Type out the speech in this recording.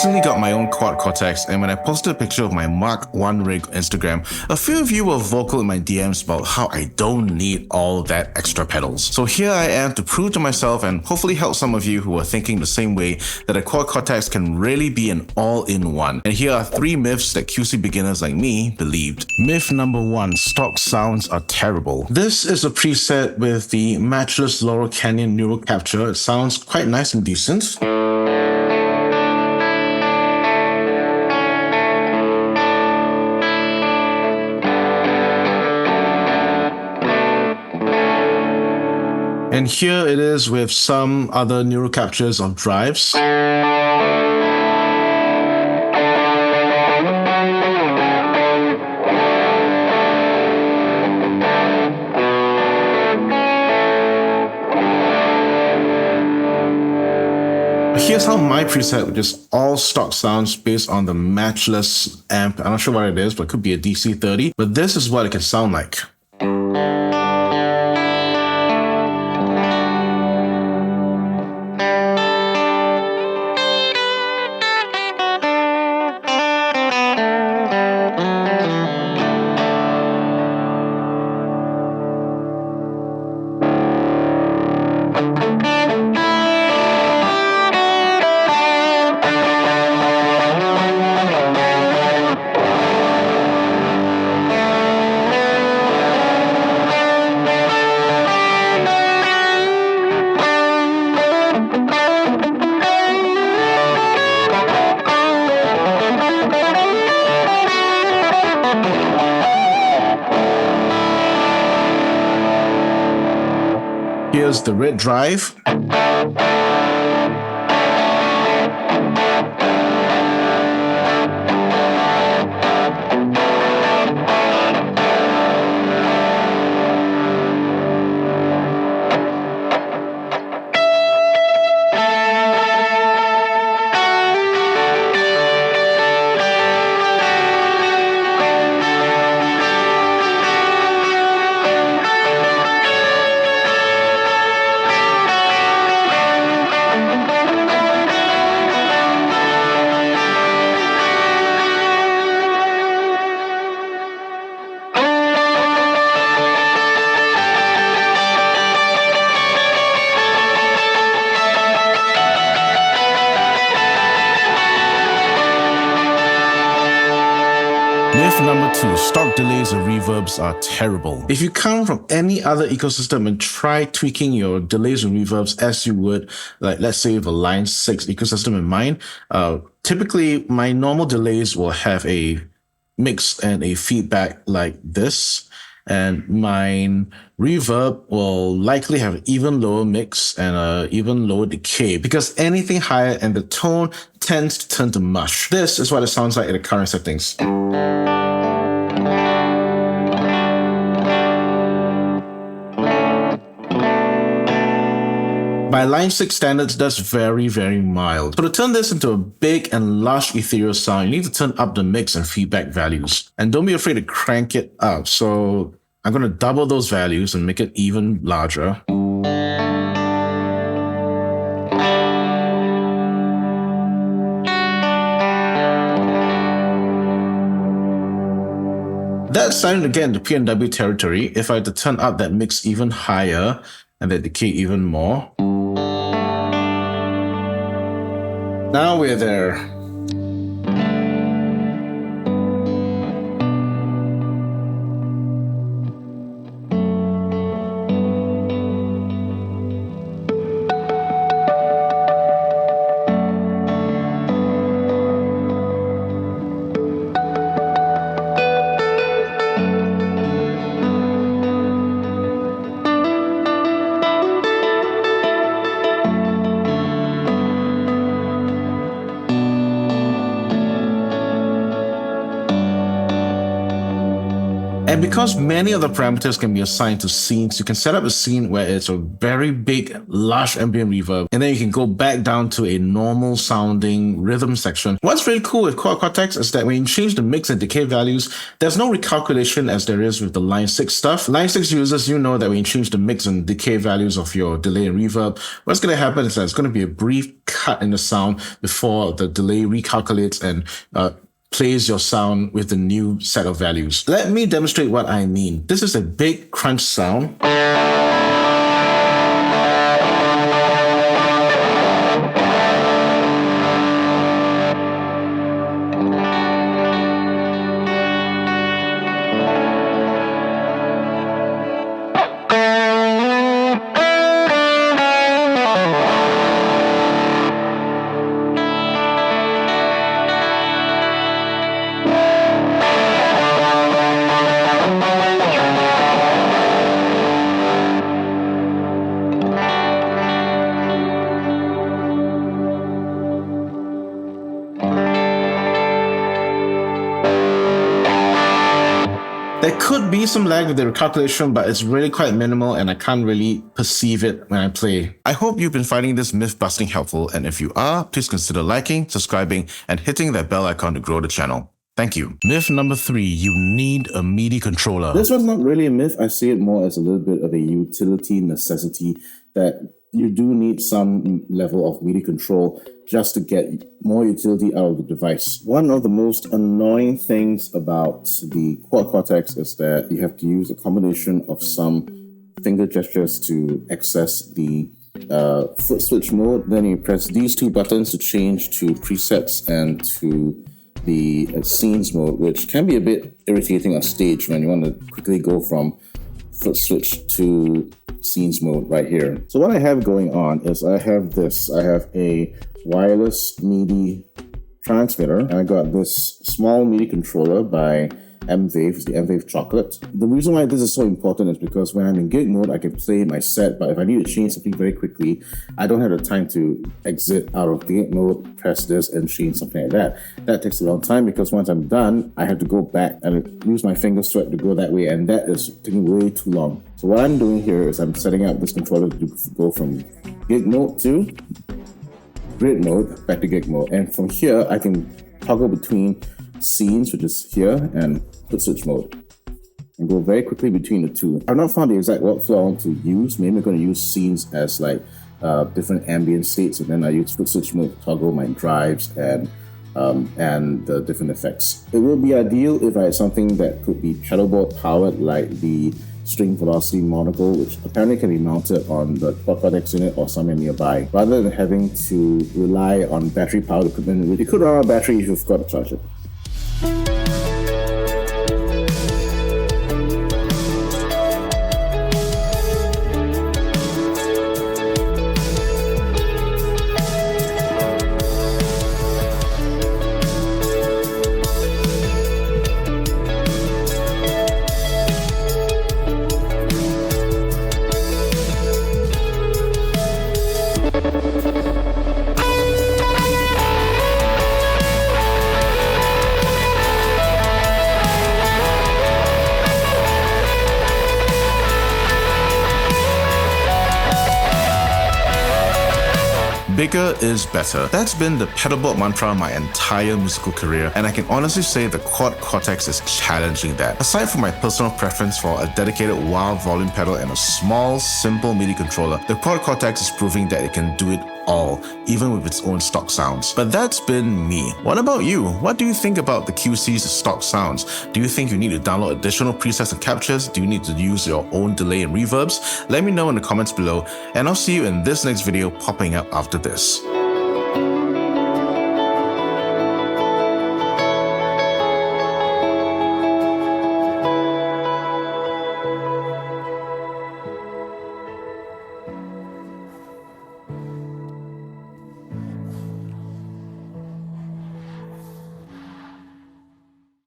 recently got my own Quad Cortex, and when I posted a picture of my Mark 1 rig on Instagram, a few of you were vocal in my DMs about how I don't need all that extra pedals. So here I am to prove to myself and hopefully help some of you who are thinking the same way that a Quad Cortex can really be an all-in-one. And here are 3 myths that QC beginners like me believed. Myth number 1, stock sounds are terrible. This is a preset with the matchless Laurel Canyon neural capture. It sounds quite nice and decent. And here it is with some other neural captures of drives. Here's how my preset, which is all stock sounds based on the matchless amp. I'm not sure what it is, but it could be a DC-30. But this is what it can sound like. Here's the red drive. Myth number 2, stock delays and reverbs are terrible. If you come from any other ecosystem and try tweaking your delays and reverbs as you would, like let's say with a Line 6 ecosystem in mind, typically my normal delays will have a mix and a feedback like this. And my reverb will likely have an even lower mix and an even lower decay, because anything higher and the tone tends to turn to mush. This is what it sounds like at the current settings. By Line 6 standards, that's very, very mild. So to turn this into a big and lush ethereal sound, you need to turn up the mix and feedback values. And don't be afraid to crank it up. So I'm going to double those values and make it even larger. That's starting to get into PNW territory. If I had to turn up that mix even higher and that decay even more. Now we're there. Because many of the parameters can be assigned to scenes, you can set up a scene where it's a very big, large ambient reverb, and then you can go back down to a normal sounding rhythm section. What's really cool with Quad Cortex is that when you change the mix and decay values, there's no recalculation as there is with the Line 6 stuff. Line 6 users, you know that when you change the mix and decay values of your delay and reverb, what's going to happen is that it's going to be a brief cut in the sound before the delay recalculates and plays your sound with the new set of values. Let me demonstrate what I mean. This is a big crunch sound. There could be some lag with the recalculation, but it's really quite minimal and I can't really perceive it when I play. I hope you've been finding this myth busting helpful, and if you are, please consider liking, subscribing, and hitting that bell icon to grow the channel. Thank you. Myth number 3, you need a MIDI controller. This one's not really a myth. I see it more as a little bit of a utility necessity that you do need some level of MIDI control just to get more utility out of the device. One of the most annoying things about the Quad Cortex is that you have to use a combination of some finger gestures to access the foot switch mode. Then you press these two buttons to change to presets and to the scenes mode, which can be a bit irritating on stage when you want to quickly go from foot switch to scenes mode right here. So what I have going on is I have a wireless MIDI transmitter, and I got this small MIDI controller by M-Wave, the M-Wave Chocolate. The reason why this is so important is because when I'm in gig mode, I can play my set, but if I need to change something very quickly, I don't have the time to exit out of gig mode, press this, and change something like that. That takes a long time because once I'm done, I have to go back and use my finger swipe to go that way, and that is taking way too long. So what I'm doing here is I'm setting up this controller to go from gig mode to grid mode, back to gig mode. And from here, I can toggle between scenes, which is here, and foot switch mode, and go very quickly between the two. I've not found the exact workflow I want to use. Maybe I'm going to use scenes as like different ambient states, and then I use foot switch mode to toggle my drives and the different effects. It would be ideal if I had something that could be pedalboard powered, like the string velocity monocle, which apparently can be mounted on the Quad Cortex unit or somewhere nearby, rather than having to rely on battery powered equipment. You could run out of battery if you've got to charge it. Bigger is better. That's been the pedalboard mantra my entire musical career, and I can honestly say the Quad Cortex is challenging that. Aside from my personal preference for a dedicated wild volume pedal and a small, simple MIDI controller, the Quad Cortex is proving that it can do it all, even with its own stock sounds. But that's been me. What about you? What do you think about the QC's stock sounds? Do you think you need to download additional presets and captures? Do you need to use your own delay and reverbs? Let me know in the comments below, and I'll see you in this next video popping up after this.